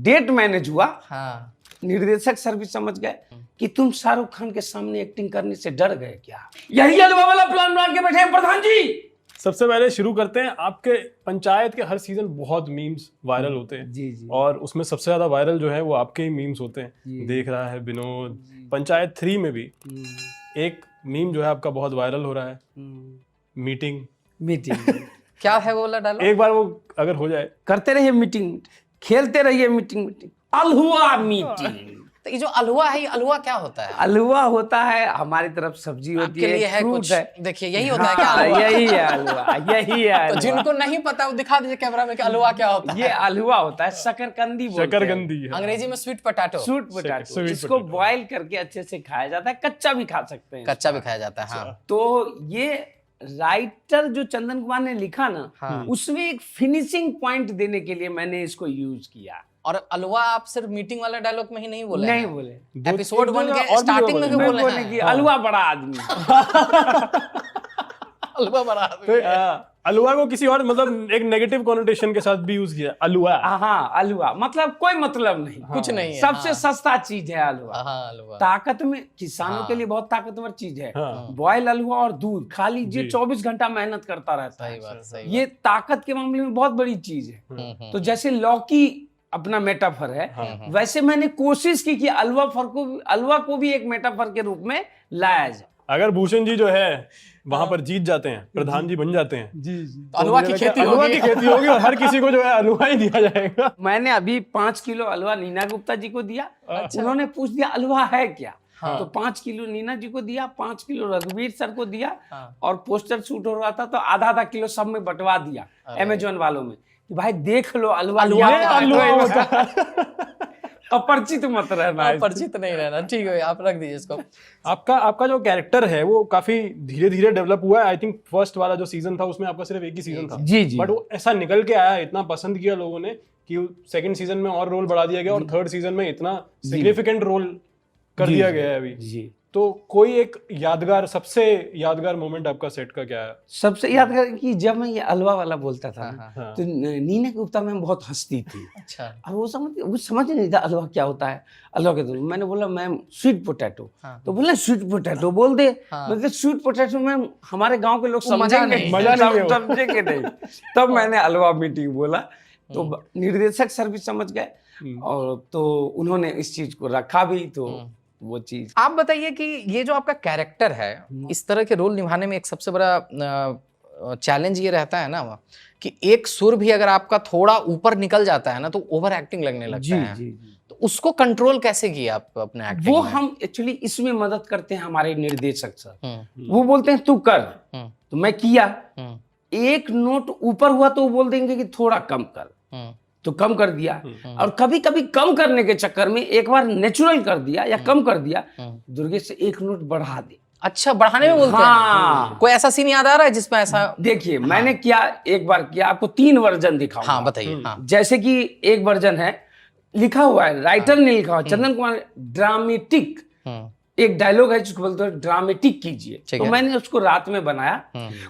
Date manage हुआ। हाँ निर्देशक सर भी समझ गए कि तुम शाहरुख खान के सामने एक्टिंग करने से डर गए क्या। यही अलवा वाला प्लान बना के बैठे हैं प्रधान जी। सबसे पहले शुरू करते हैं, आपके पंचायत के हर सीजन बहुत मीम्स वायरल होते हैं। जी जी। और उसमें सबसे ज्यादा वायरल जो है वो आपके ही मीम्स होते हैं। देख रहा है विनोद। पंचायत 3 में भी एक मीम जो है आपका बहुत वायरल हो रहा है, मीटिंग। मीटिंग क्या है वो वाला डालो। एक बार वो अगर हो जाए। करते रहिए मीटिंग, खेलते रहिए मीटिंग। अलहुआ मीटिंग। तो ये जो अलहुआ है, ये अलहुआ क्या होता है? अलहुआ होता है, हमारी तरफ सब्जी होती आपके लिए है फ्रूट कुछ, है। देखिए यही होता है क्या हाँ, अलहुआ? यही है अलहुआ, यही है तो अलहुआ। जिनको नहीं पता वो दिखा दीजिए कैमरा में कि अलहुआ क्या होता ये है। अलहुआ होता है, शकरकंदी बोलते हैं। शकरकंदी है। अंग्रेजी में sweet potato, sweet potato. sweet इसको potato। बॉईल करके अच्छे से खाया जाता है, कच्चा भी खा सकते हैं। कच्चा भी खाया जाता है। हाँ तो ये राइटर जो चंदन कुमार ने लिखा ना, हाँ। उसमें एक फिनिशिंग पॉइंट देने के लिए मैंने इसको यूज किया। और अलहुआ आप सिर्फ मीटिंग वाले डायलॉग में ही नहीं बोले नहीं हैं। बोले, एपिसोड दो- 1 और के भी स्टार्टिंग में भी बोले। बोले बोले कि हैं अलहुआ बड़ा आदमी। अलहुआ बड़ा आदमी है। अलुआ को किसी और मतलब एक नेगेटिव कॉनोटेशन के साथ भी यूज किया, अलुआ। हाँ अलहुआ मतलब कोई मतलब नहीं, कुछ नहीं है। सबसे सस्ता चीज है अलहुआ। हाँ अलहुआ ताकत में किसानों के लिए बहुत ताकतवर चीज है। हाँ। बॉयल अलहुआ और दूध खा लीजिए, जी। 24 घंटा मेहनत करता रहता सही है। बात, सही ये ताकत के मामले में बहुत बड़ी चीज है। बात। तो जैसे लौकी अपना मेटाफर है, वैसे मैंने कोशिश की कि अलवा को भी एक मेटाफर के रूप में लाया जाए। अगर भूषण जी जो है वहां पर जीत जाते हैं, प्रधान जी बन जाते हैं, जी जी। तो अलहुआ की खेती अलुआ होगी। की खेती होगी और हर किसी को जो है अलुआ ही दिया जाएगा। मैंने अभी 5 किलो अलवा नीना गुप्ता जी को दिया। अच्छा। उन्होंने पूछ दिया अलवा है क्या। हाँ। तो 5 किलो नीना जी को दिया, 5 किलो रघुवीर सर को दिया। हाँ। और पोस्टर शूट हो रहा था तो आधा आधा किलो सब में बंटवा दिया अमेजोन वालों में कि भाई देख लो अलवा अलुआ ये क्या है? अलुआ होता है। अपरिचित मत रहना है। परिचित नहीं रहना, ठीक है आप रख दीजिए इसको। आपका जो कैरेक्टर है वो काफी धीरे धीरे डेवलप हुआ है। आई थिंक फर्स्ट वाला जो सीजन था उसमें आपका सिर्फ एक ही सीजन था। जी जी। बट वो ऐसा निकल के आया, इतना पसंद किया लोगों ने कि सेकंड सीजन में और रोल बढ़ा दिया गया और थर्ड सीजन में इतना सिग्निफिकेंट रोल कर दिया गया है अभी। जी। तो कोई एक यादगार, सबसे यादगार मोमेंट आपका सेट का क्या है? सबसे यादगार कि जब मैं ये अलवा वाला बोलता था ना, हाँ। तो नीना गुप्ता मैम बहुत हंसती थी। अच्छा और वो समझ नहीं था अलवा क्या होता है। अलवा के तो मैंने बोला मैम स्वीट पोटैटो। हाँ। तो बोले स्वीट पोटैटो बोल दे। हाँ। मतलब स्वीट पोटैटो में हमारे गांव के लोग वो मजा समझेंगे नहीं। मजा नहीं है वो। समझेंगे नहीं। तब मैंने अलवा मीटिंग बोला तो निर्देशक सर भी समझ गए और तो उन्होंने इस चीज को रखा भी। तो वो चीज आप बताइए कि ये जो आपका कैरेक्टर है, इस तरह के रोल निभाने में एक सबसे बड़ा चैलेंज ये रहता है ना कि एक सुर भी अगर आपका थोड़ा ऊपर निकल जाता है ना तो ओवर एक्टिंग लगने लगता जी है। जी जी। तो उसको कंट्रोल कैसे किया आप अपने एक्टिंग वो में? हम एक्चुअली इसमें मदद करते हैं हमारे निर्देशक सर। हम्म, वो बोलते हैं तू कर, हम्म, तो मैं किया। हम्म, एक नोट ऊपर हुआ तो वो बोल देंगे कि थोड़ा कम कर, हम्म, तो कम कर दिया। और कभी कभी कम करने के चक्कर में एक बार नेचुरल कर दिया या कम कर दिया, दुर्गेश से एक नोट बढ़ा दे। अच्छा बढ़ाने में बोलते हाँ। हैं? कोई ऐसा सीन याद आ रहा है जिसमें ऐसा? देखिए मैंने क्या एक बार किया, आपको 3 वर्जन दिखाऊंगा। हाँ बताइए। हाँ जैसे कि एक वर्जन है, लिखा हुआ है, राइटर ने लिखा हुआ, चंदन कुमार, ड्रामेटिक एक डायलॉग है जिसको बोलते हैं ड्रामेटिक कीजिए। ठीक तो है। मैंने उसको रात में बनाया।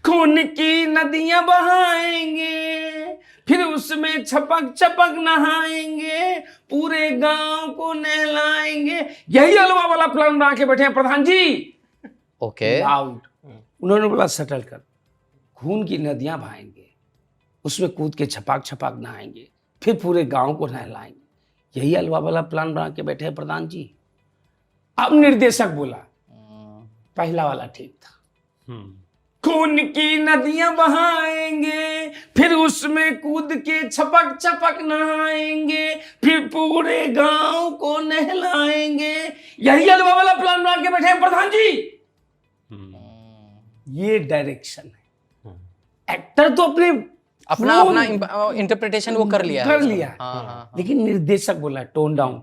खून की नदियां बहाएंगे, फिर उसमें छपक छपक नहाएंगे, पूरे गांव को नहलाएंगे। यही अलवा वाला प्लान बना के बैठे हैं प्रधान जी। ओके। आउट। उन्होंने बोला सेटल कर, खून की नदियां बहाएंगे, उसमें कूद के छपाक छपाक नहाएंगे, फिर पूरे गांव को नहलाएंगे। यही अलवा वाला प्लान बना के बैठे हैं प्रधान जी। अब निर्देशक बोला पहला वाला ठीक था। खून की नदियां बहाएंगे, फिर उसमें कूद के छपक छपक नहाएंगे, फिर पूरे गांव को नहलाएंगे। यही अलवा वाला प्लान बना के बैठे हैं प्रधान जी। ये डायरेक्शन है। एक्टर तो अपने अपना इंटरप्रिटेशन वो कर लिया कर लिया। हाँ। लेकिन निर्देशक बोला टोन डाउन,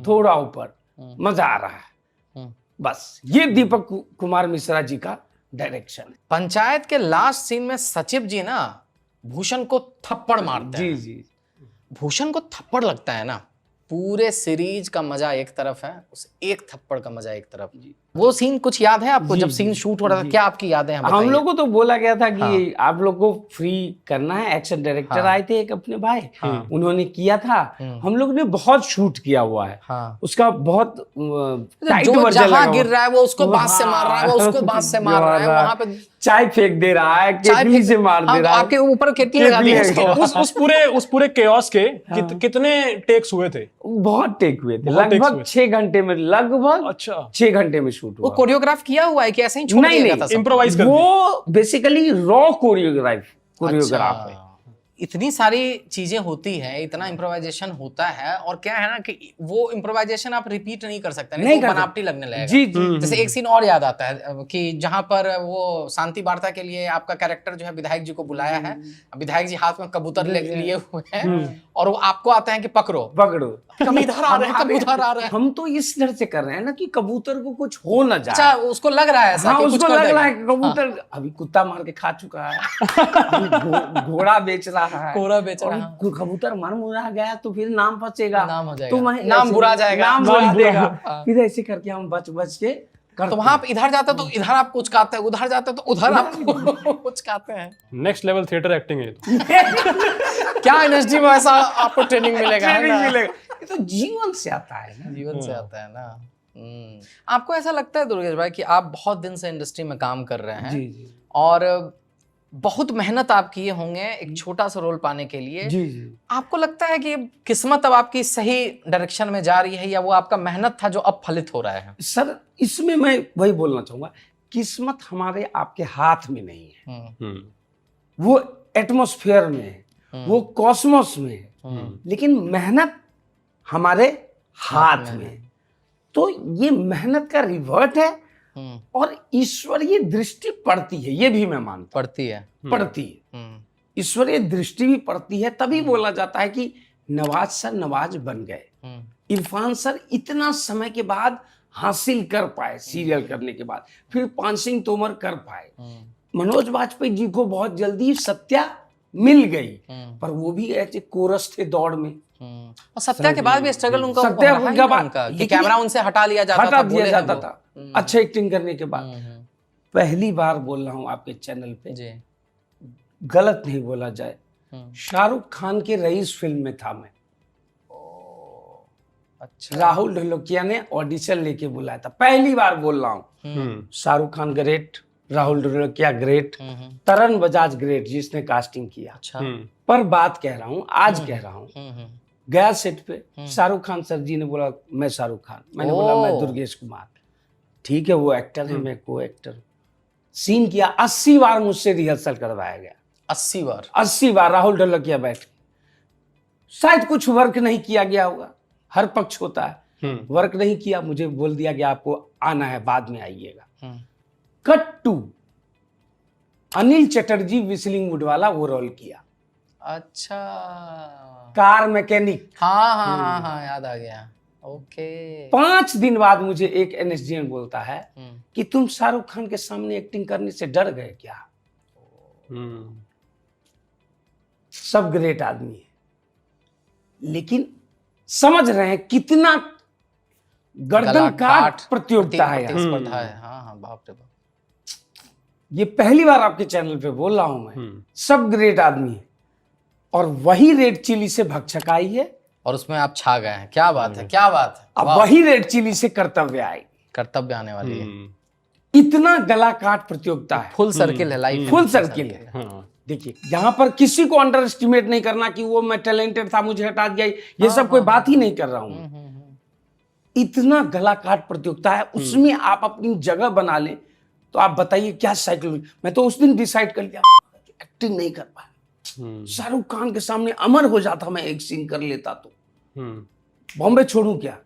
थोड़ा ऊपर, मजा आ रहा है। बस ये दीपक कुमार मिश्रा जी का डायरेक्शन है। पंचायत के लास्ट सीन में सचिव जी ना भूषण को थप्पड़ मारते हैं। जी जी। भूषण को थप्पड़ लगता है ना, पूरे सीरीज का मजा एक तरफ है, उस एक थप्पड़ का मजा एक तरफ। वो सीन कुछ याद है आपको, जब सीन शूट हो रहा था, क्या आपकी यादें हैं हम बताइए। लोग को तो बोला गया था कि आप लोग को फ्री करना है। एक्शन डायरेक्टर आए थे एक अपने भाई, उन्होंने किया था। हम लोग ने बहुत शूट किया हुआ है, उसका बहुत टाइट जो वर्जन जहां लगा गिर रहा है वो उसको बांस से मार रहा है, वो उसको बांस से मार रहा है, वहां पे चाय फेंक दे रहा है, केतली से मार दे रहा है, आपके ऊपर केतली लगा दी उसको। उस पूरे केओस के कितने टेक्स हुए थे? बहुत टेक हुए थे, बहुत takes लगभग हुए 6 घंटे में, लगभग अच्छा 6 घंटे में शूट वो हुआ। कोरियोग्राफ किया हुआ है कि ऐसे ही छोड़ नहीं, दिया गया नहीं, था सब? इम्प्रोवाइज कर दिया। वो बेसिकली रॉ कोरियोग्राफ है। इतनी सारी चीजें होती है, इतना इम्प्रोवाइजेशन होता है, और क्या है ना कि वो इम्प्रोवाइजेशन आप रिपीट नहीं कर सकते, नहीं तो बनावटी लगने लगेगा। जी जी जैसे एक सीन और याद आता है कि जहां पर वो शांति वार्ता के लिए आपका कैरेक्टर जो है विधायक जी को बुलाया है, विधायक जी हाथ में कबूतर लिए हुए हैं और वो आपको आता है कि पकड़ो कब इधर आ रहे हैं, कब उधर आ रहे हैं। हम तो इस डर से कर रहे हैं ना कि कबूतर को कुछ हो ना जाए। अच्छा, उसको लग रहा है ऐसा हाँ, कि कुछ उसको कर लग देगा। रहा है कि कबूतर अभी कुत्ता मार के खा चुका है, अभी घोड़ा बेच रहा है, कोरा बेच रहा है। और कबूतर मर मुरा गया तो फिर नाम फंसेगा, नाम हो जाएगा, तो वहीं नाम ऐसे- बुरा जाएगा, नाम नाम बुरा बुरा। देगा। फिर ऐसे करके हम बच बच के करते तो वहां आप इधर जाते हो तो इधर आप कुछ खाते हैं, उधर जाते हो तो उधर आप कुछ खाते हैं। नेक्स्ट लेवल थिएटर एक्टिंग है तो। क्या एनएसडी में ऐसा आपको ट्रेनिंग मिलेगा, है ट्रेनिंग ना? मिलेगा। ये तो जीवन से आता है ना। जीवन से आता है ना। आपको ऐसा लगता है दुर्गेश भाई कि आप बहुत दिन से इंडस्ट्री में काम कर रहे हैं, जी जी और बहुत मेहनत आप किए होंगे एक छोटा सा रोल पाने के लिए, जी जी। आपको लगता है कि किस्मत अब आपकी सही डायरेक्शन में जा रही है, या वो आपका मेहनत था जो अब फलित हो रहा है? सर, इसमें मैं वही बोलना चाहूंगा, किस्मत हमारे आपके हाथ में नहीं है, वो एटमॉस्फेयर में है, वो कॉस्मोस में है, लेकिन मेहनत हमारे हाथ में है। तो ये मेहनत का रिवर्ट है, और ईश्वरीय दृष्टि पड़ती है, ये भी मैं मानता पड़ती है। हूं, पड़ती है, ईश्वरीय दृष्टि भी पड़ती है। तभी बोला जाता है कि नवाज सर नवाज बन गए, इरफान सर इतना समय के बाद हासिल कर पाए, सीरियल करने के बाद, फिर पान सिंह तोमर कर पाए, मनोज वाजपेयी जी को बहुत जल्दी सत्या मिल गई, पर वो भी ऐसे कोरस थे दौड़ में। और सत्या के बाद भी स्ट्रगल उनका सत्या रहा ही उनका ना बाद- उनका, कि लेकिन कैमरा उनसे हटा लिया जाता हटा था, दिया बोले जाता हैं वो। था अच्छे एक्टिंग करने के बाद। पहली बार बोल रहा हूं आपके चैनल पे, जी। गलत नहीं बोला जाए, शाहरुख खान के रईस फिल्म में था मैं। अच्छा। राहुल ढोलकिया ने ऑडिशन लेके बुलाया था, पहली बार बोल रहा हूँ। शाहरुख खान ग्रेट, राहुल ढोलकिया ग्रेट, तरण बजाज ग्रेट जिसने कास्टिंग किया। अच्छा। पर बात कह रहा हूँ, आज कह रहा हूँ, गया सेट पे शाहरुख खान सर जी ने बोला मैं शाहरुख खान, मैंने बोला मैं दुर्गेश कुमार। ठीक है, वो एक्टर है, मैं को एक्टर। सीन किया, 80 बार मुझसे रिहर्सल करवाया गया, 80 बार। 80 बार राहुल ढोलकिया बैठ के। शायद कुछ वर्क नहीं किया गया होगा, हर पक्ष होता है, वर्क नहीं किया, मुझे बोल दिया गया आपको आना है, बाद में आइएगा। Cut to Anil Chatterjee whistling wood वाला वो रोल किया। अच्छा। Car mechanic. हाँ, याद आ गया। ओके। 5 दिन बाद मुझे एक एनएसडीएन बोलता है कि तुम शाहरुख खान के सामने एक्टिंग करने से डर गए क्या? सब ग्रेट आदमी है, लेकिन समझ रहे हैं कितना गर्दन काट प्रतियोगिता है यहाँ। प्रतिस्पर्धा है। हाँ, बाप रे बाप। ये पहली बार आपके चैनल पे बोल रहा हूं मैं, सब ग्रेट आदमी है, और वही रेड चिली से भक्षकाई है, और उसमें आप छा गए हैं। क्या बात है, क्या बात है। अब वही रेड चिली से कर्तव्य आएगी, कर्तव्य आने वाली है। इतना गला काट प्रतियोगिता है, फुल सर्किल है लाइफ, फुल सर्किल है। देखिए, यहाँ पर किसी को अंडर एस्टिमेट नहीं करना कि वो मैं टैलेंटेड था मुझे हटा दिया, ये सब कोई बात ही नहीं कर रहा हूं। इतना गला काट प्रतियोगिता है, उसमें आप अपनी जगह बना लें तो आप बताइए क्या साइकोलॉजी। मैं तो उस दिन डिसाइड कर लिया एक्टिंग नहीं कर पाया, शाहरुख खान के सामने अमर हो जाता, मैं एक सीन कर लेता तो बॉम्बे छोड़ूं क्या?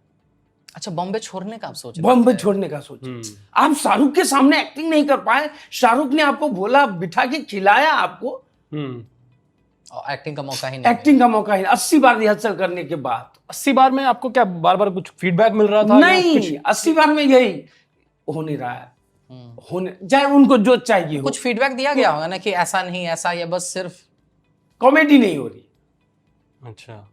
अच्छा, बॉम्बे छोड़ने का आप सोच रहे बॉम्बे छोड़ने का सोचिए। आप शाहरुख के सामने एक्टिंग नहीं कर पाए, शाहरुख ने आपको बोला, बिठा के खिलाया आपको, और एक्टिंग का मौका ही नहीं। एक्टिंग का मौका ही 80 बार रिहर्सल करने के बाद। 80 बार में आपको क्या बार बार कुछ फीडबैक मिल रहा था? नहीं, 80 बार में यही हो नहीं रहा है, होने चाहे उनको जो चाहिए हो। कुछ फीडबैक दिया गया होगा ना कि ऐसा नहीं, ऐसा, या बस सिर्फ कॉमेडी नहीं हो रही। अच्छा,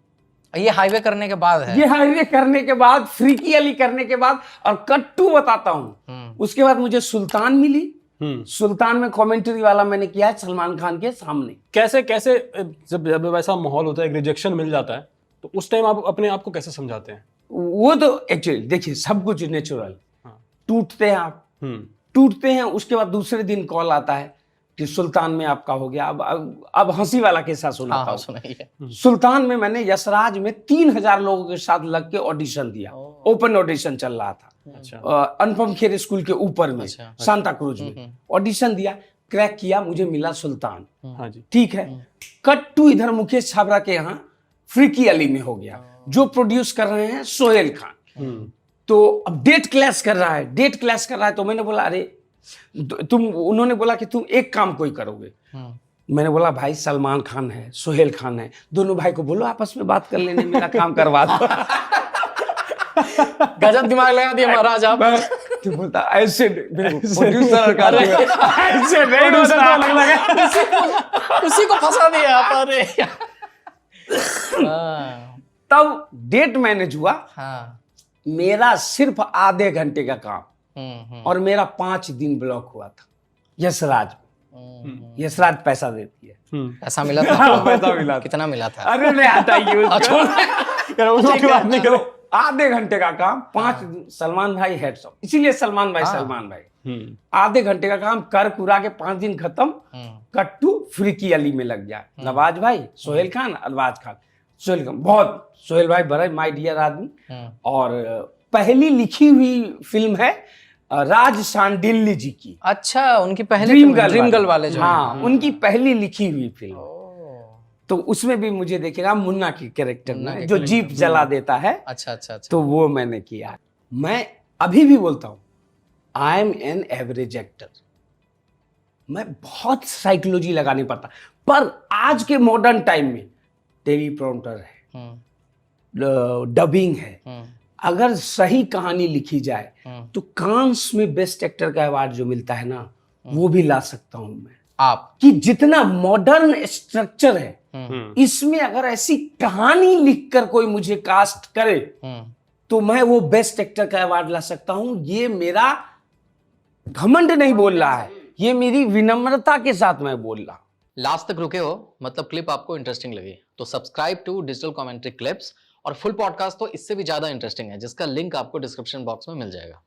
ये हाईवे करने के बाद है। ये हाईवे करने के बाद, फ्रीकी अली करने के बाद, और कट टू बताता हूँ, उसके बाद मुझे सुल्तान मिली। सुल्तान में कमेंट्री वाला मैंने किया है सलमान खान के सामने। कैसे कैसे जब वैसा माहौल होता है, एक रिजेक्शन मिल जाता है, तो उस टाइम आप अपने आप को कैसे समझाते हैं? वो तो एक्चुअली देखिए सब कुछ नेचुरल, टूटते हैं आप, टूटते हैं, उसके बाद दूसरे दिन कॉल आता है कि सुल्तान में आपका हो गया। अब हंसी वाला किस्सा सुनाता हूं। सुनाइए। सुल्तान में मैंने यशराज में 3000 लोगों के साथ लग के ऑडिशन दिया, ओपन ऑडिशन चल रहा था। अच्छा। अनुपम खेर स्कूल के ऊपर में, अच्छा। सांता क्रूज में ऑडिशन दिया, क्रैक किया, मुझे मिला सुल्तान। हाँ जी। ठीक है, कट टू इधर मुकेश छाबरा के यहाँ फ्रीकी अली में हो गया, जो प्रोड्यूस कर रहे हैं सोहेल खान। तो अब डेट क्लैश कर रहा है, तो मैंने बोला अरे उन्होंने बोला कि तुम एक काम कोई करोगे। मैंने बोला भाई सलमान खान है, सोहेल खान है, दोनों भाई को बोलो आपस में बात कर लेने, मेरा काम करवा दो। गजब दिमाग लगा दिया महाराज आप। तो बोलता ऐसे प्रोड्यूसर का ऐसे नहीं होता। उसी को फंसा दिया आप। अरे तब डेट मैनेज हुआ, हाँ। मेरा सिर्फ आधे घंटे का काम, और मेरा 5 दिन ब्लॉक हुआ था यशराज। यशराज पैसा देती है। ऐसा मिला था? पैसा मिला था। कितना मिला था? अरे नहीं हटाइए उसको बात नहीं करो। आधे घंटे का काम, 5 दिन। सलमान भाई हेड्स ऑफ, इसीलिए सलमान भाई आधे घंटे का काम कर कुरा के 5 दिन खत्म। कट्टू फ्रीकी अली में लग गया, नवाज भाई, सोहेल खान, अरबाज खान। सोहेल खान बहुत, सोहेल भाई बड़े माय डियर आदमी। और पहली लिखी हुई फिल्म है राज सांडिल्य जी की। अच्छा, उनकी पहली ड्रीम गर्ल वाले जो हाँ, उनकी पहली लिखी हुई फिल्म। तो उसमें भी मुझे देखिएगा मुन्ना की कैरेक्टर में, जो जीप जला देता है। अच्छा। तो वो मैंने किया। मैं अभी भी बोलता हूँ I am an average actor. मैं बहुत साइकोलॉजी लगा नहीं पाता, पर आज के मॉडर्न टाइम में टेलीप्रॉम्प्टर है, डबिंग है, अगर सही कहानी लिखी जाए तो कांस में बेस्ट एक्टर का अवार्ड जो मिलता है ना, वो भी ला सकता हूं मैं। आप कि जितना मॉडर्न स्ट्रक्चर है, इसमें अगर ऐसी कहानी लिखकर कोई मुझे कास्ट करे तो मैं वो बेस्ट एक्टर का अवार्ड ला सकता हूं। ये मेरा घमंड नहीं बोल रहा है, ये मेरी विनम्रता के साथ मैं बोल रहा हूं। लास्ट तक रुके हो, मतलब क्लिप आपको इंटरेस्टिंग लगी, तो subscribe to digital commentary clips. और फुल पॉडकास्ट तो इससे भी ज्यादा इंटरेस्टिंग है, जिसका लिंक आपको डिस्क्रिप्शन बॉक्स में मिल जाएगा।